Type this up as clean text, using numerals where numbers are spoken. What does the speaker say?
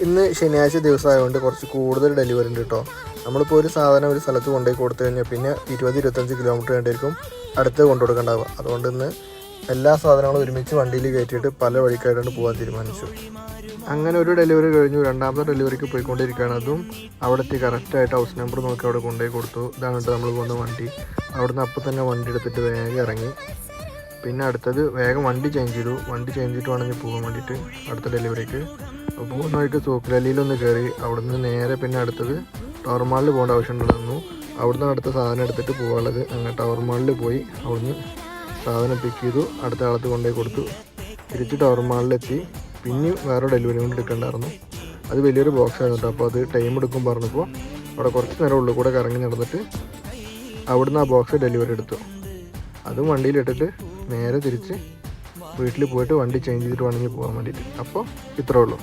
ഇന്ന് ശനിയാഴ്ച ദിവസമായതുകൊണ്ട് കുറച്ച് കൂടുതൽ ഡെലിവറി ഉണ്ട് കേട്ടോ. നമ്മളിപ്പോൾ ഒരു സാധനം ഒരു സ്ഥലത്ത് കൊണ്ടുപോയി കൊടുത്തു കഴിഞ്ഞാൽ പിന്നെ 20-25 കിലോമീറ്റർ വേണ്ടിയിരിക്കും അടുത്ത് കൊണ്ടു കൊടുക്കേണ്ടാവുക. അതുകൊണ്ട് ഇന്ന് എല്ലാ സാധനങ്ങളും ഒരുമിച്ച് വണ്ടിയിൽ കയറ്റിയിട്ട് പല വഴിക്കായിട്ടാണ് പോകാൻ തീരുമാനിച്ചു. അങ്ങനെ ഒരു ഡെലിവറി കഴിഞ്ഞു. രണ്ടാമത്തെ ഡെലിവറിക്ക് പോയിക്കൊണ്ടിരിക്കുകയാണ്. അതും അവിടുത്തെ കറക്റ്റായിട്ട് ഹൗസ് നമ്പർ നോക്കി അവിടെ കൊണ്ടുപോയി കൊടുത്തു. ഇതാണ് കേട്ടോ നമ്മൾ പോകുന്ന വണ്ടി. അവിടുന്ന് അപ്പോൾ തന്നെ വണ്ടി എടുത്തിട്ട് വേഗം ഇറങ്ങി. പിന്നെ അടുത്തത് വേഗം വണ്ടി ചേഞ്ച് ചെയ്തു. വണ്ടി ചേഞ്ച് ചെയ്തിട്ട് വേണമെങ്കിൽ പോകാൻ വേണ്ടിയിട്ട് അടുത്ത ഡെലിവറിക്ക്. അപ്പോൾ പോകുന്ന വഴിക്ക് സൂക്കിലല്ലിയിലൊന്ന് കയറി. അവിടുന്ന് നേരെ പിന്നെ അടുത്തത് ടവർ മാളിൽ പോകേണ്ട ആവശ്യമുണ്ടായിരുന്നു. അവിടുന്ന് അടുത്ത സാധനം എടുത്തിട്ട് പോകാനുള്ളത്. അങ്ങനെ ടവർ മാളിൽ പോയി അവിടുന്ന് സാധനം പിക്ക് ചെയ്തു. അടുത്ത ആളത്ത് കൊണ്ടുപോയി കൊടുത്തു. തിരിച്ച് ടവർ മാളിലെത്തി. പിന്നെയും വേറെ ഡെലിവറി കൊണ്ട് എടുക്കണ്ടായിരുന്നു. അത് വലിയൊരു ബോക്സ് ആയിരുന്നു കേട്ടോ. അപ്പോൾ അത് ടൈം എടുക്കും പറഞ്ഞപ്പോൾ അവിടെ കുറച്ച് നേരം ഉള്ളിൽ കൂടെ കറങ്ങി നടന്നിട്ട് അവിടുന്ന് ആ ബോക്സ് ഡെലിവറി എടുത്തു. അതും വണ്ടിയിലിട്ടിട്ട് നേരെ തിരിച്ച് വീട്ടിൽ പോയിട്ട് വണ്ടി ചേഞ്ച് ചെയ്തിട്ട് വേണമെങ്കിൽ പോകാൻ വേണ്ടിയിട്ട്. അപ്പോൾ ഇത്രേ ഉള്ളൂ.